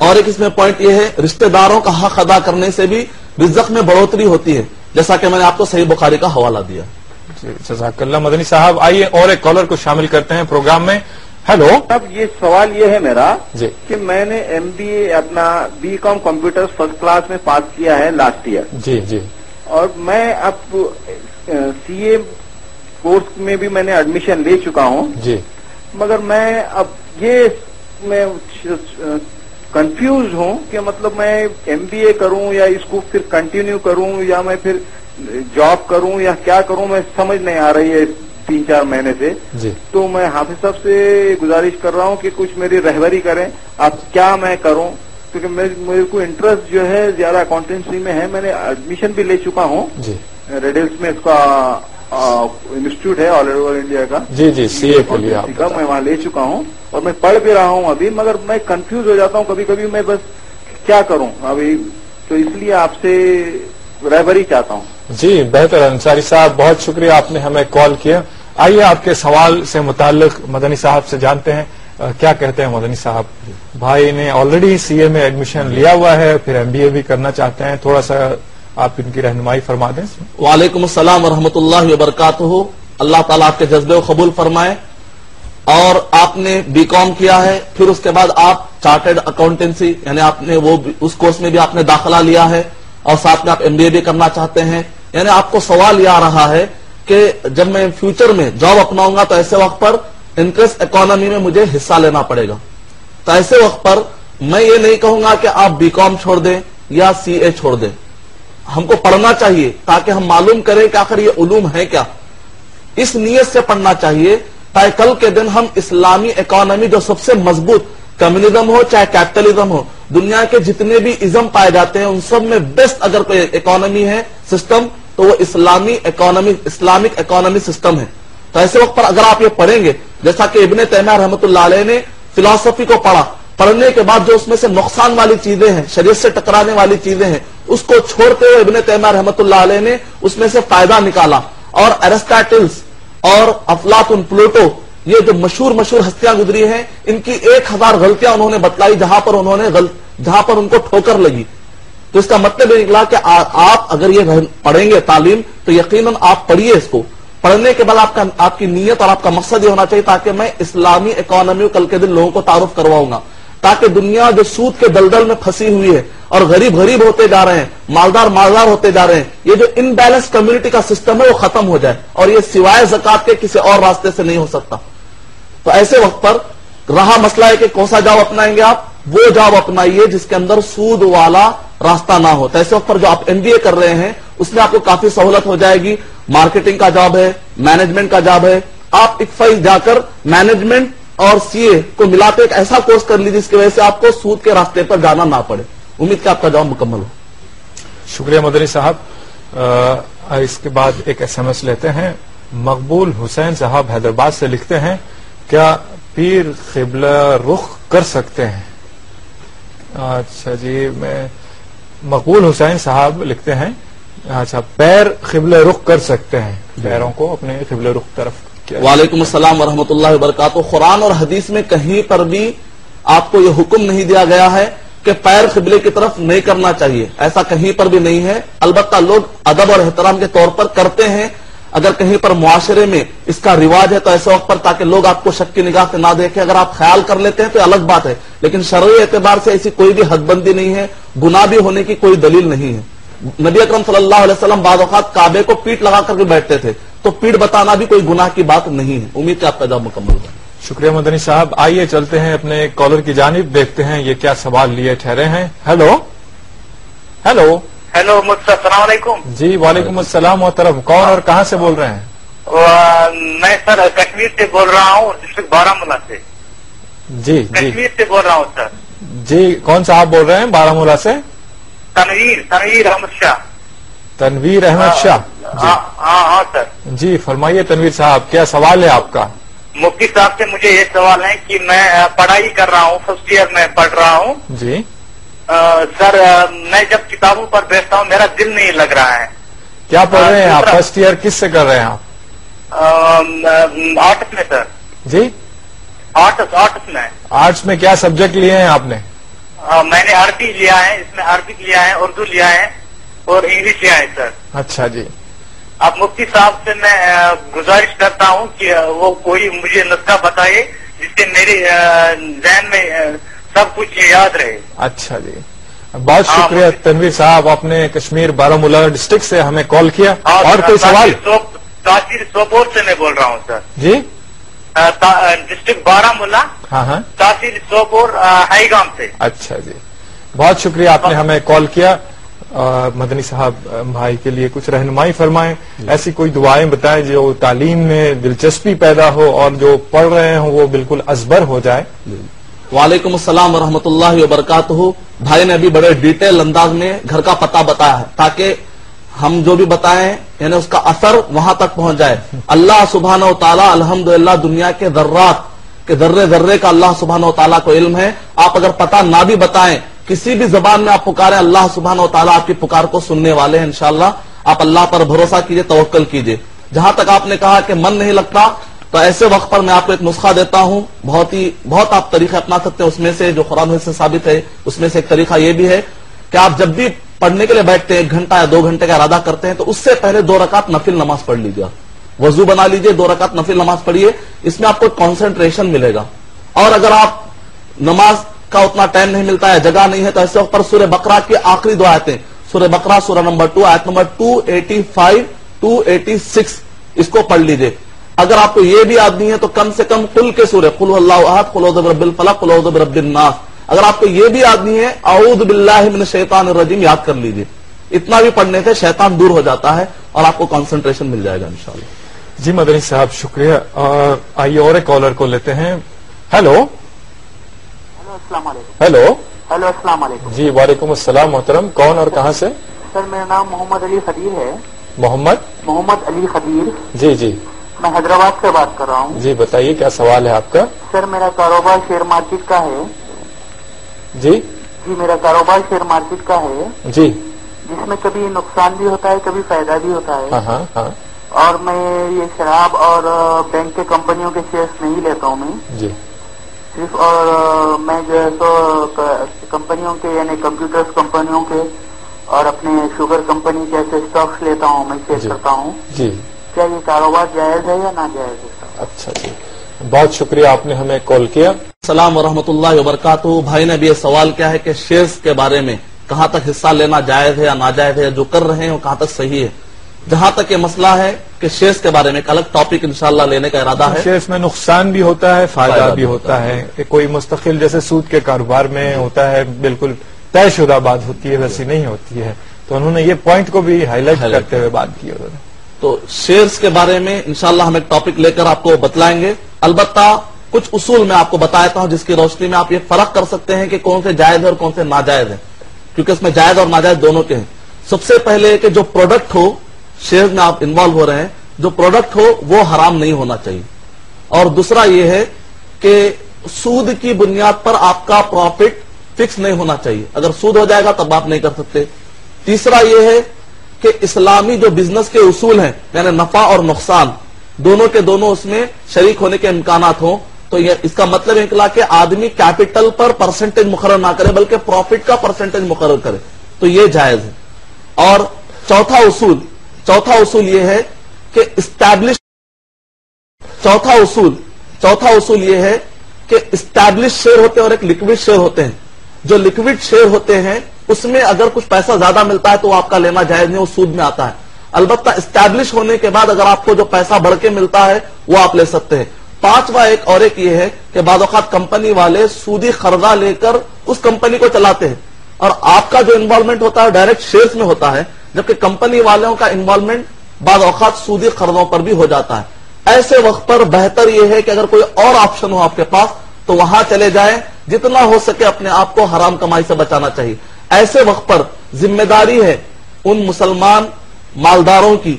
اور ایک اس میں پوائنٹ یہ ہے رشتہ داروں کا حق ادا کرنے سے بھی رزق میں بڑھوتری ہوتی ہے، جیسا کہ میں نے آپ کو صحیح بخاری کا حوالہ دیا. جی جزاک اللہ مدنی صاحب. آئیے اور ایک کالر کو شامل کرتے ہیں پروگرام میں. ہیلو. اب یہ سوال یہ ہے میرا جی کہ میں نے MBA اپنا BCom کمپیوٹر فرسٹ کلاس میں پاس کیا ہے لاسٹ ایئر. جی جی. اور میں اب CA کورس میں بھی میں نے ایڈمیشن لے چکا ہوں. جی. مگر میں اب یہ میں کنفیوز ہوں کہ مطلب میں MBA کروں یا اس کو پھر کنٹینیو کروں یا میں پھر جاب کروں یا کیا کروں، میں سمجھ نہیں آ رہی ہے 3-4 مہینے سے. جی. تو میں حافظ صاحب سے گزارش کر رہا ہوں کہ کچھ میری رہبری کریں، آپ کیا میں کروں، کیونکہ میرے کو انٹرسٹ جو ہے زیادہ اکاؤنٹنسی میں ہے. میں نے ایڈمیشن بھی لے چکا ہوں. جی. ریڈلس میں اس کا انسٹیٹیوٹ ہے آل اوور انڈیا کا. جی جی CA کے لیے میں وہاں لے چکا ہوں اور میں پڑھ بھی رہا ہوں ابھی، مگر میں کنفیوز ہو جاتا ہوں کبھی کبھی، میں بس کیا کروں ابھی، تو اس لیے آپ سے رہبری چاہتا ہوں. جی بہتر. انصاری صاحب بہت شکریہ آپ نے ہمیں کال کیا. آئیے آپ کے سوال سے متعلق مدنی صاحب سے جانتے ہیں کیا کہتے ہیں. مدنی صاحب بھائی نے آلریڈی CA میں ایڈمیشن لیا ہوا ہے، پھر MBA بھی کرنا چاہتے ہیں، تھوڑا سا آپ ان کی رہنمائی فرما دیں. وعلیکم السلام ورحمۃ اللہ وبرکاتہ. اللہ تعالیٰ آپ کے جذبے کو قبول فرمائے. اور آپ نے BCom کیا ہے، پھر اس کے بعد آپ چارٹرڈ اکاؤنٹنسی یعنی آپ نے وہ اس کورس میں بھی آپ نے داخلہ لیا ہے اور ساتھ میں آپ MBA بھی کرنا چاہتے ہیں. یعنی آپ کو سوال یہ آ رہا ہے کہ جب میں فیوچر میں جاب اپناؤں گا تو ایسے وقت پر انٹرسٹ اکانومی میں مجھے حصہ لینا پڑے گا. تو ایسے وقت پر میں یہ نہیں کہوں گا کہ آپ BCom چھوڑ دیں یا CA چھوڑ دیں. ہم کو پڑھنا چاہیے تاکہ ہم معلوم کریں کہ آخر یہ علوم ہے کیا. اس نیت سے پڑھنا چاہیے تاکہ کل کے دن ہم اسلامی اکانومی جو سب سے مضبوط کمیونزم ہو چاہے کیپٹلزم ہو، دنیا کے جتنے بھی ازم پائے جاتے ہیں ان سب میں بیسٹ اگر کوئی اکانومی ہے سسٹم تو وہ اسلامک اکانومی سسٹم ہے. تو ایسے وقت پر اگر آپ یہ پڑھیں گے، جیسا کہ ابن تیمیہ رحمۃ اللہ علیہ نے فلسفی کو پڑھا، پڑھنے کے بعد جو اس میں سے نقصان والی چیزیں ہیں، شریعت سے ٹکرانے والی چیزیں ہیں، اس کو چھوڑتے ہوئے ابن تیمیہ رحمۃ اللہ علیہ نے اس میں سے فائدہ نکالا. اور ایرسٹاٹلس اور افلاطون، پلوٹو، یہ جو مشہور ہستیاں گزری ہیں، ان کی 1000 غلطیاں انہوں نے بتلائی جہاں پر ان کو ٹھوکر لگی. تو اس کا مطلب یہ نکلا کہ آپ اگر یہ پڑھیں گے تعلیم تو یقیناً آپ پڑھیے. اس کو پڑھنے کے بعد آپ کی نیت اور آپ کا مقصد یہ ہونا چاہیے تاکہ میں اسلامی اکانومی کل کے دن لوگوں کو تعارف کرواؤں گا، تاکہ دنیا جو سود کے دلدل میں پھنسی ہوئی ہے اور غریب ہوتے جا رہے ہیں، مالدار ہوتے جا رہے ہیں، یہ جو ان بیلنس کمیونٹی کا سسٹم ہے وہ ختم ہو جائے. اور یہ سوائے زکات کے کسی اور راستے سے نہیں ہو سکتا. تو ایسے وقت پر رہا مسئلہ ہے کہ کون سا جاب اپنائیں گے آپ، وہ جاب اپنائیے جس کے اندر سود والا راستہ نہ ہو. تو ایسے وقت پر جو آپ MBA کر رہے ہیں اس میں آپ کو کافی سہولت ہو جائے گی. مارکیٹنگ کا جاب ہے، مینجمنٹ کا جاب ہے. آپ اکفائی جا کر مینجمنٹ اور CA کو ملاتے ایک ایسا کورس کر لیجیے جس کی وجہ سے آپ کو سود کے راستے پر جانا نہ پڑے. امید کہ آپ کا جواب مکمل ہو. شکریہ مدنی صاحب. اس کے بعد ایک SMS لیتے ہیں. مقبول حسین صاحب حیدرآباد سے لکھتے ہیں کیا پیر قبلہ رخ کر سکتے ہیں؟ اچھا جی، میں مقبول حسین صاحب لکھتے ہیں اچھا پیر قبلہ رخ کر سکتے ہیں، پیروں کو اپنے قبلہ رخ طرف. وعلیکم السلام ورحمۃ اللہ وبرکاتہ. قرآن اور حدیث میں کہیں پر بھی آپ کو یہ حکم نہیں دیا گیا ہے کہ پیر قبلے کی طرف نہیں کرنا چاہیے، ایسا کہیں پر بھی نہیں ہے. البتہ لوگ ادب اور احترام کے طور پر کرتے ہیں. اگر کہیں پر معاشرے میں اس کا رواج ہے تو ایسے وقت پر تاکہ لوگ آپ کو شک کی نگاہ سے نہ دیکھیں، اگر آپ خیال کر لیتے ہیں تو الگ بات ہے، لیکن شرعی اعتبار سے ایسی کوئی بھی حد بندی نہیں ہے، گناہ بھی ہونے کی کوئی دلیل نہیں ہے. نبی اکرم صلی اللہ علیہ وسلم بعض اوقات کعبے کو پیٹ لگا کر کے بیٹھتے تھے، تو پیٹ بتانا بھی کوئی گناہ کی بات نہیں ہے. امید کہ آپ کا جواب مکمل ہو. شکریہ مدنی صاحب. آئیے چلتے ہیں اپنے کالر کی جانب، دیکھتے ہیں یہ کیا سوال لیے ٹھہرے ہیں. ہیلو السلام علیکم. جی وعلیکم السلام محترم. کون اور کہاں سے بول رہے ہیں؟ میں سر کشمیر سے بول رہا ہوں، ڈسٹرکٹ بارامولہ سے. جی کشمیر سے بول رہا ہوں سر. جی کون صاحب بول رہے ہیں بارامولہ سے؟ تنویر احمد شاہ. تنویر احمد شاہ. ہاں سر. جی فرمائیے تنویر صاحب، کیا سوال ہے آپ کا؟ مفتی صاحب سے مجھے یہ سوال ہے کہ میں پڑھائی کر رہا ہوں، فرسٹ ایئر میں پڑھ رہا ہوں. جی سر میں جب کتابوں پر بیٹھتا ہوں میرا دل نہیں لگ رہا ہے. کیا پڑھ رہے ہیں آپ؟ فرسٹ ایئر کس سے کر رہے ہیں آپ؟ آرٹس میں سر. جی آرٹس میں. آرٹس میں کیا سبجیکٹ لیے ہیں آپ نے؟ میں نے عربی لیا ہے، اس میں عربک لیا ہے، اردو لیا ہے اور انگلش لیا ہے سر. اچھا جی. اب مفتی صاحب سے میں گزارش کرتا ہوں کہ وہ کوئی مجھے نسخہ بتائے جس سے میرے ذہن میں سب کچھ یاد رہے. اچھا جی، بہت شکریہ تنویر صاحب، آپ نے کشمیر بارہمولہ ڈسٹرکٹ سے ہمیں کال کیا. اور کوئی سوال؟ تاثیر سوپور سے میں بول رہا ہوں سر. جی، ڈسٹرکٹ بارہمولہ، ہاں ہاں، تاثیر سوپور ہائی گام سے. اچھا جی، بہت شکریہ، آپ نے ہمیں کال کیا. مدنی صاحب بھائی کے لیے کچھ رہنمائی فرمائیں، ایسی کوئی دعائیں بتائیں جو تعلیم میں دلچسپی پیدا ہو اور جو پڑھ رہے ہوں وہ بالکل ازبر ہو جائے. وعلیکم السلام ورحمۃ اللہ وبرکاتہ. بھائی نے ابھی بڑے ڈیٹیل انداز میں گھر کا پتہ بتایا ہے تاکہ ہم جو بھی بتائیں یعنی اس کا اثر وہاں تک پہنچ جائے. اللہ سبحانہ و تعالیٰ الحمدللہ دنیا کے ذرات کے ذرے ذرے کا اللہ سبحانہ و تعالیٰ کو علم ہے. آپ اگر پتہ نہ بھی بتائیں، کسی بھی زبان میں آپ پکاریں، اللہ سبحانہ و تعالیٰ آپ کی پکار کو سننے والے ہیں انشاءاللہ. آپ اللہ پر بھروسہ کیجئے، توکل کیجئے. جہاں تک آپ نے کہا کہ من نہیں لگتا، تو ایسے وقت پر میں آپ کو ایک نسخہ دیتا ہوں، بہت آپ طریقے اپنا سکتے ہیں. اس میں سے جو قرآن سے ثابت ہے اس میں سے ایک طریقہ یہ بھی ہے کہ آپ جب بھی پڑھنے کے لیے بیٹھتے ہیں 1 گھنٹہ یا 2 گھنٹے کا ارادہ کرتے ہیں تو اس سے پہلے 2 رکعت نفل نماز پڑھ لیجیے. وضو بنا لیجیے، 2 رکعت نفل نماز پڑھیے. اس میں آپ کو کنسنٹریشن ملے گا. اور اگر آپ نماز کا اتنا ٹائم نہیں ملتا ہے، جگہ نہیں ہے، تو ایسے وقت پر سورہ بقرہ کی آخری 2 آیتیں، سورہ بقرہ سورہ نمبر 2 آیت نمبر 285 286 اس کو پڑھ لیجیے. اگر آپ کو یہ بھی یاد نہیں ہے تو کم سے کم قل کے سورہ قل اللہ احد، قل اعوذ برب الفلق، قل اعوذ برب الناس، اگر آپ کو یہ بھی یاد نہیں ہے اعوذ باللہ من الشیطان الرجیم یاد کر لیجیے. اتنا بھی پڑھنے سے شیطان دور ہو جاتا ہے اور آپ کو کنسنٹریشن مل جائے گا انشاءاللہ. جی مدنی صاحب شکریہ. آئیے اور ایک کالر کو لیتے ہیں. ہیلو. السلام علیکم. ہیلو. ہیلو السلام علیکم. جی وعلیکم السلام محترم، کون اور کہاں سے؟ سر میرا نام محمد علی خدیر ہے. محمد علی خدیر. جی جی، میں حیدرآباد سے بات کر رہا ہوں. جی بتائیے کیا سوال ہے آپ کا؟ سر میرا کاروبار شیئر مارکیٹ کا ہے. جی جی میرا کاروبار شیئر مارکیٹ کا ہے. جی، جس میں کبھی نقصان بھی ہوتا ہے کبھی فائدہ بھی ہوتا ہے. ہاں ہاں ہاں. اور میں یہ شراب اور بینک کے کمپنیوں کے شیئرز نہیں لیتا ہوں میں. جی صرف اور میں جو ہے تو کمپنیوں کے یعنی کمپیوٹرز کمپنیوں کے اور اپنے شوگر کمپنی کے ایسے اسٹاکس لیتا ہوں، میں شیئر کرتا ہوں. جی، کیا یہ کاروبار جائز ہے یا ناجائز ہے؟ اچھا جی، بہت شکریہ آپ نے ہمیں کال کیا. السلام ورحمۃ اللہ وبرکاتہ. بھائی نے بھی یہ سوال کیا ہے کہ شیئرز کے بارے میں کہاں تک حصہ لینا جائز ہے یا ناجائز ہے، جو کر رہے ہیں وہ کہاں تک صحیح ہے. جہاں تک یہ مسئلہ ہے کہ شیئرز کے بارے میں ایک الگ ٹاپک انشاءاللہ لینے کا ارادہ ہے. شیئرز میں نقصان بھی ہوتا ہے، فائدہ بھی ہوتا ہے. کوئی مستقل جیسے سود کے کاروبار میں ہوتا ہے بالکل طے شدہ بات ہوتی ہے، ویسی نہیں ہوتی ہے. تو انہوں نے یہ پوائنٹ کو بھی ہائی لائٹ کرتے ہوئے بات کی. تو شیئرز کے بارے میں انشاءاللہ ہم ایک ٹاپک لے کر آپ کو بتلائیں گے. البتہ کچھ اصول میں آپ کو بتاتا ہوں جس کی روشنی میں آپ یہ فرق کر سکتے ہیں کہ کون سے جائز ہے اور کون سے ناجائز ہیں، کیونکہ اس میں جائز اور ناجائز دونوں کے ہیں. سب سے پہلے کہ جو پروڈکٹ ہو، شیئرز میں آپ انوالو ہو رہے ہیں، جو پروڈکٹ ہو وہ حرام نہیں ہونا چاہیے. اور دوسرا یہ ہے کہ سود کی بنیاد پر آپ کا پروفٹ فکس نہیں ہونا چاہیے. اگر سود ہو جائے گا تب آپ نہیں کر سکتے. تیسرا یہ ہے کہ اسلامی جو بزنس کے اصول ہیں یعنی نفع اور نقصان دونوں کے دونوں اس میں شریک ہونے کے امکانات ہوں. تو یہ اس کا مطلب نکلا کہ آدمی کیپٹل پر پرسنٹیج مقرر نہ کرے بلکہ پروفٹ کا پرسنٹیج مقرر کرے، تو یہ جائز ہے. اور چوتھا اصول یہ ہے کہ چوتھا اصول یہ ہے کہ اسٹیبلش شیئر ہوتے ہیں اور ایک لیکوڈ شیئر ہوتے ہیں. جو لیکوڈ شیئر ہوتے ہیں اس میں اگر کچھ پیسہ زیادہ ملتا ہے تو وہ آپ کا لینا جائز نہیں، وہ سود میں آتا ہے. البتہ اسٹیبلش ہونے کے بعد اگر آپ کو جو پیسہ بڑھ کے ملتا ہے وہ آپ لے سکتے ہیں. پانچواں ایک یہ ہے کہ بعض اوقات کمپنی والے سودی قرضہ لے کر اس کمپنی کو چلاتے ہیں اور آپ کا جو انوالومنٹ ہوتا ہے ڈائریکٹ شیئرز میں ہوتا ہے، جبکہ کمپنی والوں کا انوالومنٹ بعض اوقات سودی قرضوں پر بھی ہو جاتا ہے. ایسے وقت پر بہتر یہ ہے کہ اگر کوئی اور آپشن ہو آپ کے پاس تو وہاں چلے جائیں. جتنا ہو سکے اپنے آپ کو حرام کمائی سے بچانا چاہیے. ایسے وقت پر ذمہ داری ہے ان مسلمان مالداروں کی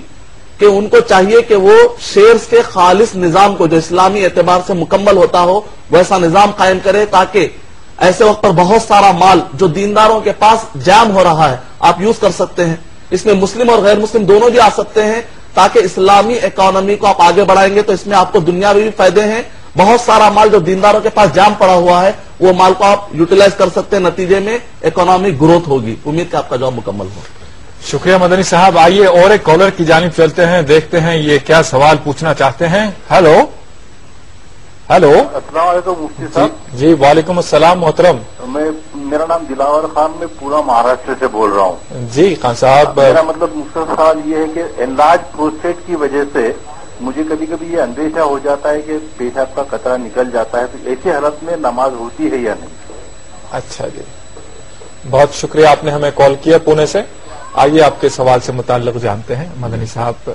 کہ ان کو چاہیے کہ وہ شیئرز کے خالص نظام کو جو اسلامی اعتبار سے مکمل ہوتا ہو ویسا نظام قائم کرے، تاکہ ایسے وقت پر بہت سارا مال جو دینداروں کے پاس جام ہو رہا ہے آپ یوز کر سکتے ہیں. اس میں مسلم اور غیر مسلم دونوں بھی آ سکتے ہیں تاکہ اسلامی اکانومی کو آپ آگے بڑھائیں گے تو اس میں آپ کو دنیاوی بھی فائدے ہیں. بہت سارا مال جو دینداروں کے پاس جام پڑا ہوا ہے وہ مال کو آپ یوٹیلائز کر سکتے ہیں, نتیجے میں اکنامک گروتھ ہوگی. امید کہ آپ کا جواب مکمل ہو. شکریہ مدنی صاحب. آئیے اور ایک کالر کی جانب چلتے ہیں, دیکھتے ہیں یہ کیا سوال پوچھنا چاہتے ہیں. Hello hello. السلام علیکم مفتی صاحب. جی وعلیکم السلام محترم. میرا نام دلاور خان, میں پورا مہاراشٹر سے بول رہا ہوں. جی خان صاحب. میرا مطلب مختصر سوال یہ ہے کہ انلاج پروسٹیٹ کی وجہ سے مجھے کبھی کبھی یہ اندیشہ ہو جاتا ہے کہ پیشاب کا قطرہ نکل جاتا ہے, تو ایسی حالت میں نماز ہوتی ہے یا نہیں؟ اچھا جی, بہت شکریہ, آپ نے ہمیں کال کیا پونے سے. آئیے آپ کے سوال سے متعلق جانتے ہیں مدنی صاحب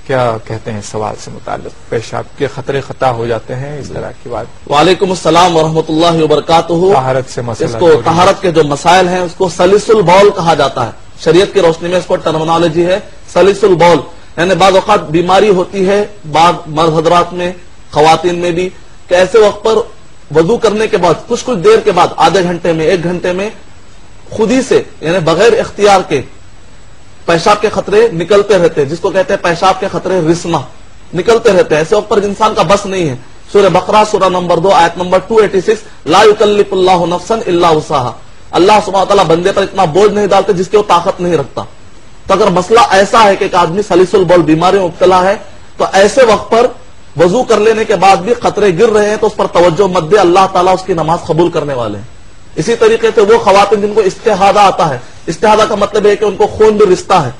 کیا کہتے ہیں. سوال سے متعلق پیشاب کے خطرے خطا ہو جاتے ہیں, اس طرح کی بات. وعلیکم السلام ورحمۃ اللہ وبرکاتہ. طہارت سے مسئلہ, اس کو طہارت کے جو مسائل ہیں اس کو سلیس البول کہا جاتا ہے. شریعت کی روشنی میں اس کو ٹرمنالوجی ہے سلیس البول. یعنی بعض اوقات بیماری ہوتی ہے بعض مرد حضرات میں, خواتین میں بھی, کہ ایسے وقت پر وضو کرنے کے بعد کچھ دیر کے بعد آدھے گھنٹے میں 1 گھنٹے میں خود ہی سے یعنی بغیر اختیار کے پیشاب کے خطرے نکلتے رہتے ہیں, جس کو کہتے ہیں پیشاب کے خطرے رسنا نکلتے رہتے ہیں. ایسے وقت پر انسان کا بس نہیں ہے. سورہ بقرہ سورہ نمبر 2 آیت نمبر 286, لا یکلف اللہ نفسا الا وسعها. اللہ سبحانہ وتعالی بندے پر اتنا بوجھ نہیں ڈالتے جس کی وہ طاقت نہیں رکھتا. تو اگر مسئلہ ایسا ہے کہ ایک آدمی سلیس البول بیماری میں مبتلا ہے تو ایسے وقت پر وضو کر لینے کے بعد بھی خطرے گر رہے ہیں تو اس پر توجہ مت دے, اللہ تعالیٰ اس کی نماز قبول کرنے والے ہیں. اسی طریقے سے وہ خواتین جن کو استحاضہ آتا ہے, استحاضہ کا مطلب ہے کہ ان کو خون بھی رشتہ ہے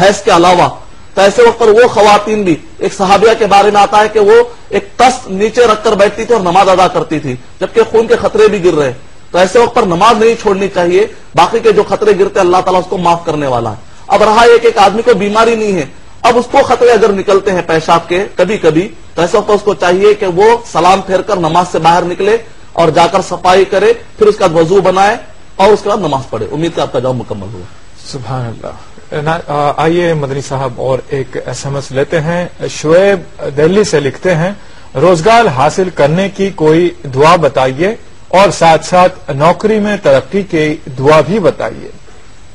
حیض کے علاوہ, تو ایسے وقت پر وہ خواتین بھی, ایک صحابیہ کے بارے میں آتا ہے کہ وہ ایک تست نیچے رکھ کر بیٹھتی تھی اور نماز ادا کرتی تھی جبکہ خون کے خطرے بھی گر رہے. تو ایسے وقت پر نماز نہیں چھوڑنی چاہیے, باقی کے جو خطرے گرتے اللہ تعالیٰ اس کو معاف کرنے والا ہے. اب رہا ایک آدمی کو بیماری نہیں ہے, اب اس کو خطرے اگر نکلتے ہیں پیشاب کے کبھی کبھی, تو ایسے وقت اس کو چاہیے کہ وہ سلام پھیر کر نماز سے باہر نکلے اور جا کر صفائی کرے, پھر اس کا وضو بنائے اور اس کے بعد نماز پڑھے. امید کہ آپ کا جواب مکمل ہوا. سبحان اللہ. آئیے مدنی صاحب اور ایک SMS لیتے ہیں. شعیب دہلی سے لکھتے ہیں, روزگار حاصل کرنے کی کوئی دعا بتائیے اور ساتھ ساتھ نوکری میں ترقی کی دعا بھی بتائیے.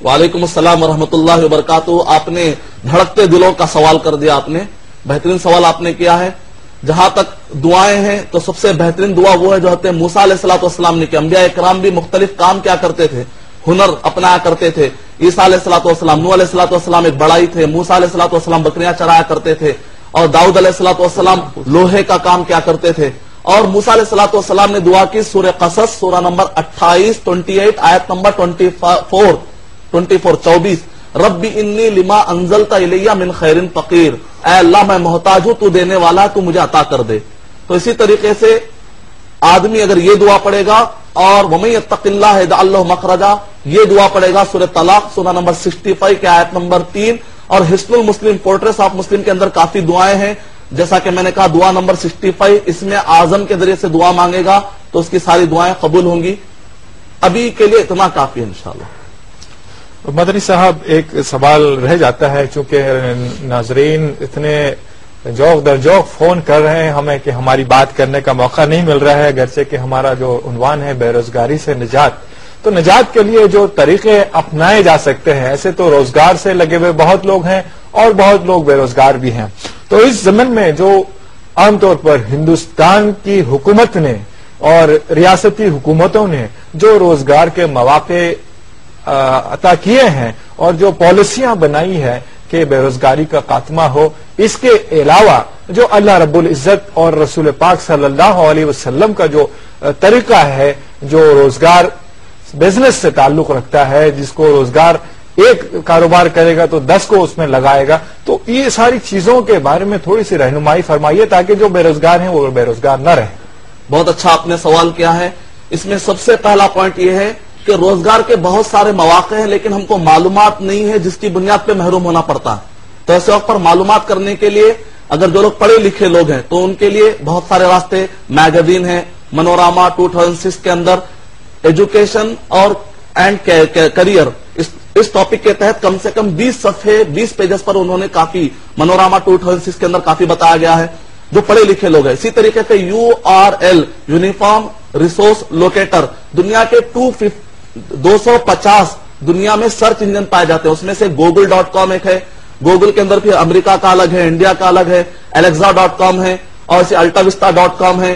وعلیکم السلام ورحمۃ اللہ وبرکاتہ. آپ نے دھڑکتے دلوں کا سوال کر دیا, آپ نے بہترین سوال آپ نے کیا ہے. جہاں تک دعائیں ہیں تو سب سے بہترین دعا وہ ہے جو حضرت موسیٰ علیہ الصلوۃ والسلام نے کی. انبیاء اکرام بھی مختلف کام کیا کرتے تھے, ہنر اپنایا کرتے تھے. عیسیٰ علیہ الصلوۃ والسلام, نوح علیہ الصلوۃ والسلام ایک بڑائی تھے, موسیٰ علیہ الصلوۃ والسلام بکریاں چرایا کرتے تھے, اور داؤد علیہ الصلوۃ والسلام لوہے کا کام کیا کرتے تھے. اور موسیٰ علیہ الصلوۃ والسلام نے دعا کی سورہ قصص سورہ نمبر 28 آیت نمبر 24 رب انی لما انزلت الی من خیر فقیر. اے اللہ میں محتاج ہوں, تو دینے والا, تو مجھے عطا کر دے. تو اسی طریقے سے آدمی اگر یہ دعا پڑھے گا اور ومن یتق اللہ یجعل لہ مخرجا, یہ دعا پڑھے گا سورہ طلاق سورہ نمبر 65 کے آیت نمبر 3, اور حصن المسلم فورٹریس آف مسلم کے اندر کافی دعائیں ہیں. جیسا کہ میں نے کہا دعا نمبر 65 اس میں اعظم کے ذریعے سے دعا مانگے گا تو اس کی ساری دعائیں قبول ہوں گی. ابھی کے لیے اتنا کافی ہے انشاءاللہ. مدنی صاحب ایک سوال رہ جاتا ہے, چونکہ ناظرین اتنے جوق در جوق فون کر رہے ہیں ہمیں کہ ہماری بات کرنے کا موقع نہیں مل رہا ہے, اگرچہ کہ ہمارا جو عنوان ہے بے روزگاری سے نجات, تو نجات کے لیے جو طریقے اپنائے جا سکتے ہیں, ایسے تو روزگار سے لگے ہوئے بہت لوگ ہیں اور بہت لوگ بے روزگار بھی ہیں. تو اس ضمن میں جو عام طور پر ہندوستان کی حکومت نے اور ریاستی حکومتوں نے جو روزگار کے مواقع عطا کیے ہیں اور جو پالیسیاں بنائی ہے کہ بے روزگاری کا خاتمہ ہو, اس کے علاوہ جو اللہ رب العزت اور رسول پاک صلی اللہ علیہ وسلم کا جو طریقہ ہے, جو روزگار بزنس سے تعلق رکھتا ہے, جس کو روزگار ایک کاروبار کرے گا تو 10 کو اس میں لگائے گا, تو یہ ساری چیزوں کے بارے میں تھوڑی سی رہنمائی فرمائیے تاکہ جو بے روزگار ہیں وہ بے روزگار نہ رہیں. بہت اچھا آپ نے سوال کیا ہے. اس میں سب سے پہلا پوائنٹ یہ ہے کہ روزگار کے بہت سارے مواقع ہیں لیکن ہم کو معلومات نہیں ہے, جس کی بنیاد پہ محروم ہونا پڑتا ہے. تو ایسے وقت پر معلومات کرنے کے لیے اگر جو لوگ پڑھے لکھے لوگ ہیں تو ان کے لیے بہت سارے راستے, میگزین ہیں, منوراما 2006 کے اندر ایجوکیشن اور اینڈ کریئر, اس ٹاپک کے تحت کم سے کم 20 صفحے 20 پیجز پر انہوں نے کافی, منوراما 2006 کے اندر کافی بتایا گیا ہے جو پڑھے لکھے لوگ ہیں. اسی طریقے سے URL یونیفارم ریسورس لوکیٹر, دنیا کے 250 دنیا میں سرچ انجن پائے جاتے ہیں, اس میں سے google.com ایک ہے, گوگل کے اندر پھر امریکہ کا الگ ہے, انڈیا کا الگ ہے, Alexa.com ہے, اور اسے altavista.com ہے,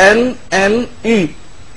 NNE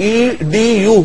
EDU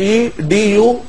EDU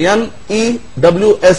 NEWS,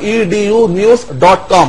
EDU news.com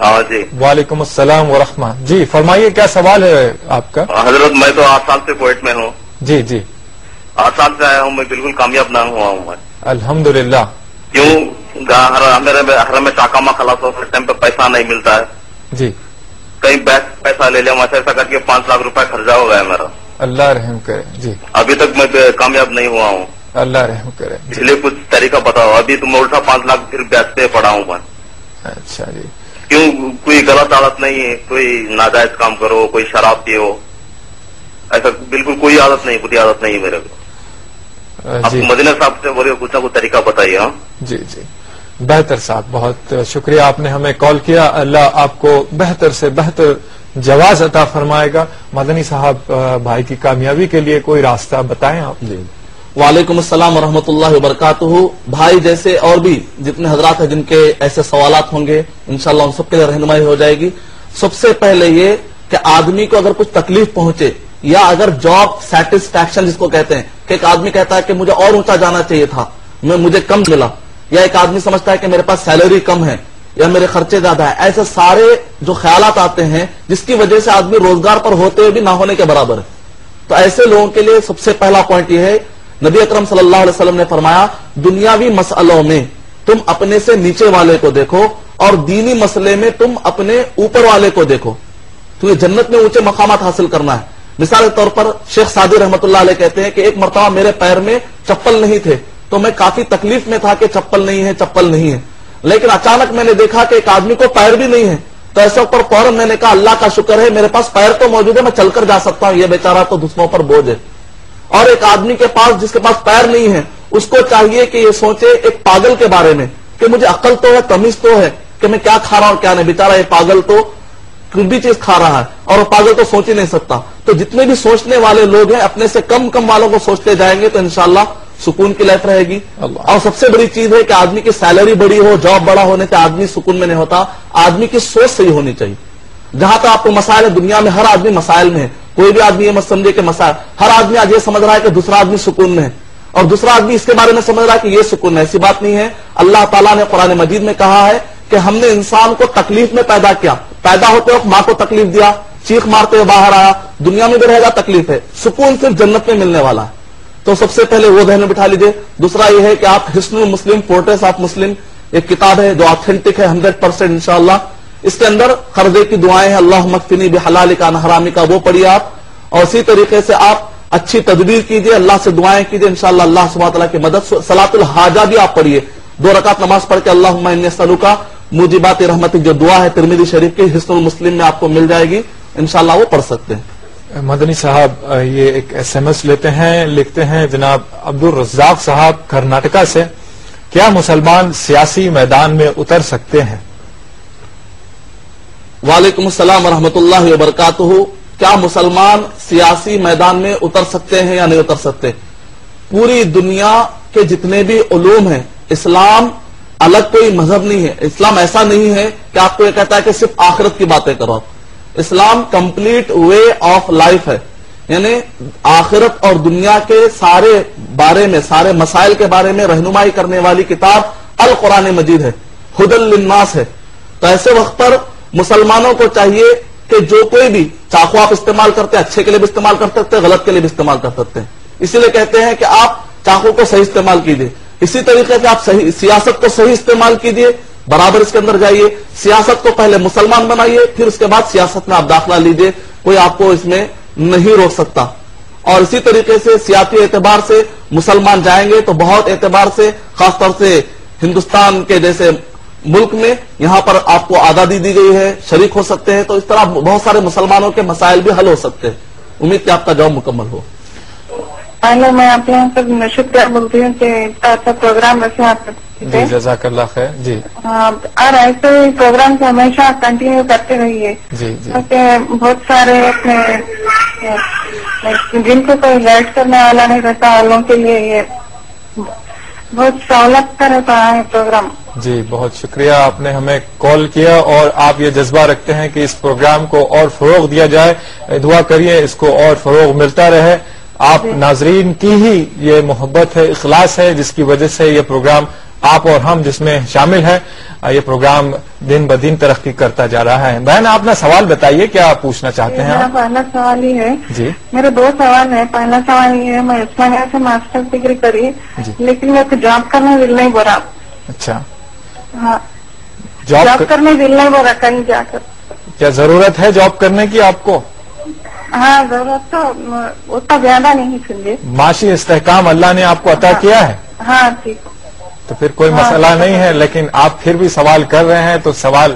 ہاں جی وعلیکم السلام ورحمہ. جی فرمائیے کیا سوال ہے آپ کا؟ حضرت میں تو 8 سال سے کویت میں ہوں. جی جی 8 سال سے آیا ہوں, میں بالکل کامیاب نہ ہوا ہوں. میں الحمدللہ. کیوں؟ میرے حرم میں چاکاما خلاص ہو, اس ٹائم پہ پیسہ نہیں ملتا ہے. جی کہیں بینک پیسہ لے لیا, ایسا کر کے 5 لاکھ روپے خرچہ ہو گیا میرا. اللہ رحم کرے. جی ابھی تک میں کامیاب نہیں ہوا ہوں. اللہ رحم کرے. اس لیے کچھ طریقہ بتاؤ. ابھی تو میں الٹا 5 لاکھ پھر بیچ پہ پڑا ہوں میں. اچھا جی. کیوں؟ کوئی غلط عادت نہیں ہے, کوئی ناجائز کام کرو, کوئی شراب پیو, ایسا بالکل کوئی عادت نہیں, کوئی عادت نہیں ہے میرے کو. آپ مدینہ صاحب سے بولے کچھ نہ کچھ طریقہ بتائیے. ہاں جی جی بہتر صاحب, بہت شکریہ آپ نے ہمیں کال کیا. اللہ آپ کو بہتر سے بہتر جواز عطا فرمائے گا. مدنی صاحب بھائی کی کامیابی کے لیے کوئی راستہ بتائیں آپ. جی وعلیکم السلام ورحمۃ اللہ وبرکاتہ. بھائی جیسے اور بھی جتنے حضرات ہیں جن کے ایسے سوالات ہوں گے انشاءاللہ ان سب کے لیے رہنمائی ہو جائے گی. سب سے پہلے یہ کہ آدمی کو اگر کچھ تکلیف پہنچے یا اگر جاب سیٹسفیکشن جس کو کہتے ہیں کہ ایک آدمی کہتا ہے کہ مجھے اور اونچا جانا چاہیے تھا, مجھے کم ملا, یا ایک آدمی سمجھتا ہے کہ میرے پاس سیلری کم ہے یا میرے خرچے زیادہ ہیں, ایسے سارے جو خیالات آتے ہیں جس کی وجہ سے آدمی روزگار پر ہوتے ہوئے بھی نہ ہونے کے برابر ہے. تو ایسے لوگوں کے لیے سب سے پہلا پوائنٹ یہ ہے, نبی اکرم صلی اللہ علیہ وسلم نے فرمایا دنیاوی مسئلوں میں تم اپنے سے نیچے والے کو دیکھو اور دینی مسئلے میں تم اپنے اوپر والے کو دیکھو. تو یہ جنت میں اونچے مقامات حاصل کرنا ہے. مثال کے طور پر شیخ سعدی رحمۃ اللہ علیہ کہتے ہیں کہ ایک مرتبہ میرے پیر میں چپل نہیں تھے تو میں کافی تکلیف میں تھا کہ چپل نہیں ہے چپل نہیں ہے, لیکن اچانک میں نے دیکھا کہ ایک آدمی کو پیر بھی نہیں ہے, تو ایسے پر فوراً میں نے کہا اللہ کا شکر ہے میرے پاس پیر تو موجود ہے, میں چل کر جا سکتا ہوں, یہ بیچارہ تو دوسروں پر بوجھ ہے. اور ایک آدمی کے پاس جس کے پاس پیر نہیں ہے اس کو چاہیے کہ یہ سوچے ایک پاگل کے بارے میں کہ مجھے عقل تو ہے, تمیز تو ہے کہ میں کیا کھا رہا ہوں اور کیا نہیں. بیچارہ یہ پاگل تو کوئی بھی چیز کھا رہا ہے اور وہ پاگل تو سوچ ہی نہیں سکتا. تو جتنے بھی سوچنے والے لوگ ہیں اپنے سے کم کم والوں کو سوچتے جائیں گے تو انشاءاللہ سکون کی لائف رہے گی. اور سب سے بڑی چیز ہے کہ آدمی کی سیلری بڑی ہو, جاب بڑا ہونے سے آدمی سکون میں نہیں ہوتا. آدمی کی سوچ صحیح ہونی چاہیے. جہاں تک آپ کو مسائل ہے, دنیا میں ہر آدمی مسائل میں ہے. کوئی بھی آدمی یہ مت سمجھے کہ مسائل, ہر آدمی آج یہ سمجھ رہا ہے کہ دوسرا آدمی سکون میں ہے اور دوسرا آدمی اس کے بارے میں سمجھ رہا ہے کہ یہ سکون ہے. ایسی بات نہیں ہے. اللہ تعالیٰ نے قرآن مجید میں کہا ہے کہ ہم نے انسان کو تکلیف میں پیدا کیا. پیدا ہوتے وقت ماں کو تکلیف دیا, چیخ مارتے ہوئے باہر آیا, دنیا میں بھی رہے گا تکلیف ہے. سکون صرف جنت میں ملنے والا ہے. تو سب سے پہلے وہ ذہن میں بٹھا لیجئے. دوسرا یہ ہے کہ آپ حسن المسلم پورٹریٹ آف مسلم ایک کتاب ہے جو آتھینٹک ہے 100% انشاءاللہ. اس کے اندر قرضے کی دعائیں ہیں, اللہم اکفنی بحلالک عن حرامک, وہ پڑھیے آپ. اور اسی طریقے سے آپ اچھی تدبیر کیجئے, اللہ سے دعائیں کیجئے, انشاءاللہ اللہ سبحانہ تعالیٰ کی مدد. صلاۃ الحاجہ بھی آپ پڑھیے, 2 رکعت نماز پڑھ کے اللہم انی اسألک موجبات رحمتک جو دعا ہے ترمذی شریف کی حسن المسلم میں آپ کو مل جائے گی, انشاءاللہ وہ پڑھ سکتے ہیں. مدنی صاحب یہ ایک SMS لیتے ہیں, لکھتے ہیں جناب عبد الرزاق صاحب کرناٹکا سے, کیا مسلمان سیاسی میدان میں اتر سکتے ہیں؟ وعلیکم السلام ورحمۃ اللہ وبرکاتہ. کیا مسلمان سیاسی میدان میں اتر سکتے ہیں یا نہیں اتر سکتے؟ پوری دنیا کے جتنے بھی علوم ہیں, اسلام الگ کوئی مذہب نہیں ہے. اسلام ایسا نہیں ہے کہ آپ کو یہ کہتا ہے کہ صرف آخرت کی باتیں کرو. اسلام کمپلیٹ وے آف لائف ہے, یعنی آخرت اور دنیا کے سارے بارے میں, سارے مسائل کے بارے میں رہنمائی کرنے والی کتاب القرآن مجید ہے, ہدی للناس ہے. تو ایسے وقت پر مسلمانوں کو چاہیے کہ جو کوئی بھی چاقو آپ استعمال کرتے ہیں, اچھے کے لیے بھی استعمال کر سکتے ہیں, غلط کے لیے بھی استعمال کر سکتے ہیں. اسی لیے کہتے ہیں کہ آپ چاقو کو صحیح استعمال کیجیے. اسی طریقے سے آپ سیاست کو صحیح استعمال کیجیے, برابر اس کے اندر جائیے. سیاست کو پہلے مسلمان بنائیے, پھر اس کے بعد سیاست میں آپ داخلہ لیجیے, کوئی آپ کو اس میں نہیں روک سکتا. اور اسی طریقے سے سیاسی اعتبار سے مسلمان جائیں گے تو بہت اعتبار سے, خاص طور سے ہندوستان کے جیسے ملک میں یہاں پر آپ کو آزادی دی گئی ہے, شریک ہو سکتے ہیں. تو اس طرح بہت سارے مسلمانوں کے مسائل بھی حل ہو سکتے ہیں. امید کہ آپ کا جواب مکمل ہو. پہلے میں آپ یہاں پر شکریہ بولتی ہوں کہ اتنا اچھا پروگرام رکھے آپ. جی جزاک اللہ خیر. جی اور ایسے پروگرام سے ہمیشہ کنٹینیو کرتے رہیے. جی جی کیونکہ بہت سارے اپنے جن کو کوئی گائڈ کرنے والا نہیں رہتا والوں کے لیے یہ بہت سہولت کا رہتا ہے پروگرام. جی بہت شکریہ, آپ نے ہمیں کال کیا اور آپ یہ جذبہ رکھتے ہیں کہ اس پروگرام کو اور فروغ دیا جائے. دعا کریے اس کو اور فروغ ملتا رہے. آپ ناظرین کی ہی یہ محبت ہے, اخلاص ہے جس کی وجہ سے یہ پروگرام آپ اور ہم جس میں شامل ہے. یہ پروگرام دن بدن ترقی کرتا جا رہا ہے. بہن آپ اپنا سوال بتائیے, کیا پوچھنا چاہتے ہیں؟ میرا پہلا سوال یہ ہے جی, میرے دو سوال ہیں. پہلا سوال یہ ہے, میں عثمانیہ سے ماسٹر ڈگری کری لیکن میرے کو جاب کرنے دل نہیں بول رہا. اچھا, ہاں جاب کرنے دل نہیں بول رہا کہیں جا کر. کیا ضرورت ہے جاب کرنے کی آپ کو؟ ہاں ضرورت تو اتنا زیادہ نہیں سمجھے. معاشی استحکام اللہ نے آپ کو عطا کیا ہے. ہاں ٹھیک, تو پھر کوئی مسئلہ نہیں ہے, لیکن آپ پھر بھی سوال کر رہے ہیں تو سوال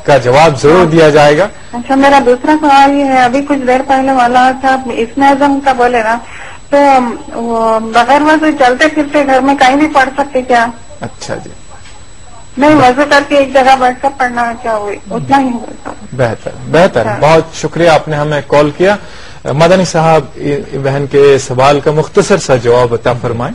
کا جواب ضرور دیا جائے گا. اچھا, میرا دوسرا سوال یہ ہے, ابھی کچھ دیر پہلے والا تھا اسم اعظم کا بولے نا, تو وہ بغیر وضو چلتے پھرتے گھر میں کہیں بھی پڑھ سکتے کیا؟ اچھا جی, نہیں وضو کر کے ایک جگہ بیٹھ کر پڑھنا کیا ہوئی اتنا ہی ہوتا. بہتر بہتر, بہت شکریہ آپ نے ہمیں کال کیا. مدنی صاحب بہن کے سوال کا مختصر سا جواب عطا فرمائیں.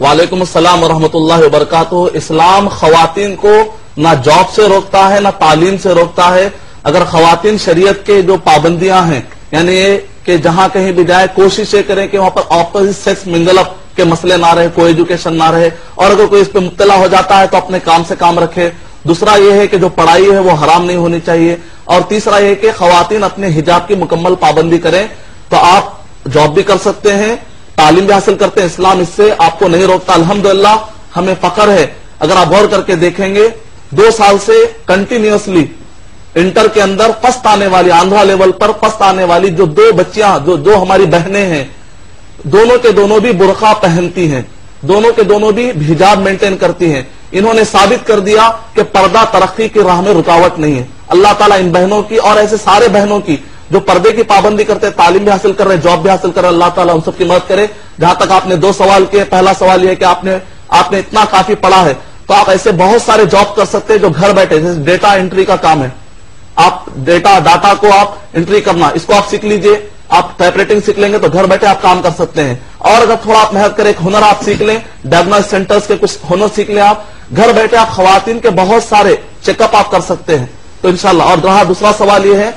وعلیکم السلام ورحمۃ اللہ وبرکاتہ. اسلام خواتین کو نہ جاب سے روکتا ہے نہ تعلیم سے روکتا ہے. اگر خواتین شریعت کے جو پابندیاں ہیں, یعنی کہ جہاں کہیں بھی جائے کوشش یہ کریں کہ وہاں پر آپوزٹ سیکس منگل اپ کے مسئلے نہ رہے, کوئی ایجوکیشن نہ رہے, اور اگر کوئی اس پہ مبتلا ہو جاتا ہے تو اپنے کام سے کام رکھے. دوسرا یہ ہے کہ جو پڑھائی ہے وہ حرام نہیں ہونی چاہیے. اور تیسرا یہ کہ خواتین اپنے حجاب کی مکمل پابندی کریں. تو آپ جاب بھی کر سکتے ہیں, تعلیم بھی حاصل کرتے ہیں, اسلام اس سے آپ کو نہیں روکتا. الحمدللہ ہمیں فخر ہے. اگر آپ غور کر کے دیکھیں گے 2 سال سے کنٹینیوسلی انٹر کے اندر فسٹ آنے والی, آندھرا لیول پر فسٹ آنے والی جو 2 بچیاں جو ہماری بہنیں ہیں, دونوں کے دونوں بھی برقع پہنتی ہیں, دونوں کے دونوں بھی حجاب مینٹین کرتی ہیں. انہوں نے ثابت کر دیا کہ پردہ ترقی کی راہ میں رکاوٹ نہیں ہے. اللہ تعالیٰ ان بہنوں کی اور ایسے سارے بہنوں کی جو پردے کی پابندی کرتے ہیں, تعلیم بھی حاصل کر رہے, جاب بھی حاصل کر رہے, اللہ تعالیٰ ان سب کی مدد کرے. جہاں تک آپ نے 2 سوال کیے, پہلا سوال یہ کہ آپ نے اتنا کافی پڑھا ہے تو آپ ایسے بہت سارے جاب کر سکتے ہیں جو گھر بیٹھے, جیسے ڈیٹا انٹری کا کام ہے, آپ ڈاٹا کو آپ انٹری کرنا, اس کو آپ سیکھ لیجئے. آپ ٹائپ رائٹنگ سیکھ لیں گے تو گھر بیٹھے آپ کام کر سکتے ہیں. اور اگر تھوڑا آپ محنت کریں, ایک ہنر آپ سیکھ لیں, ڈائگنوسٹک سینٹرز کے کچھ ہنر سیکھ لیں, آپ گھر بیٹھے آپ خواتین کے بہت سارے چیک اپ آپ کر سکتے ہیں تو انشاءاللہ. اور رہا دوسرا سوال یہ ہے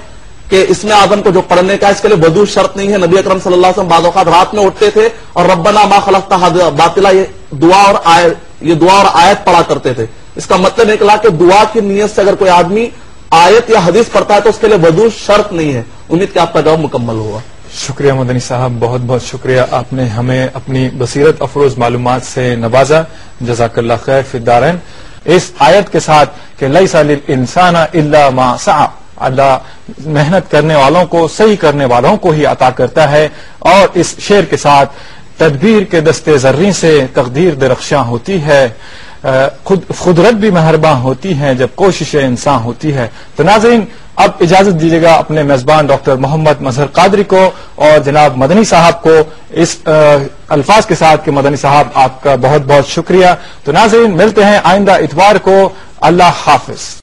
کہ اس میں آدم کو جو پڑھنے کا, اس کے لیے وضو شرط نہیں ہے. نبی اکرم صلی اللہ علیہ وسلم بعض اوقات رات میں اٹھتے تھے اور ربنا ما خلقت هذا باطلا یہ دعا اور آیت پڑھا کرتے تھے. اس کا مطلب نکلا کہ دعا کی نیت سے اگر کوئی آدمی آیت یا حدیث پڑھتا ہے تو اس کے لیے وضو شرط نہیں ہے. امید کہ آپ کا جواب مکمل ہوگا. شکریہ مدنی صاحب, بہت بہت شکریہ. آپ نے ہمیں اپنی بصیرت افروز معلومات سے نوازا, جزاک اللہ خیر فی الدارین. اس آیت کے ساتھ کہ لیس للانسان الا ما سعى, اللہ محنت کرنے والوں کو, صحیح کرنے والوں کو ہی عطا کرتا ہے. اور اس شعر کے ساتھ تدبیر کے دستے زریں سے تقدیر درخشاں ہوتی ہے, قدرت بھی مہرباں ہوتی ہے جب کوشش انسان ہوتی ہے. تو ناظرین اب اجازت دیجیے گا اپنے میزبان ڈاکٹر محمد مظہر قادری کو اور جناب مدنی صاحب کو اس الفاظ کے ساتھ کہ مدنی صاحب آپ کا بہت بہت شکریہ. تو ناظرین ملتے ہیں آئندہ اتوار کو. اللہ حافظ.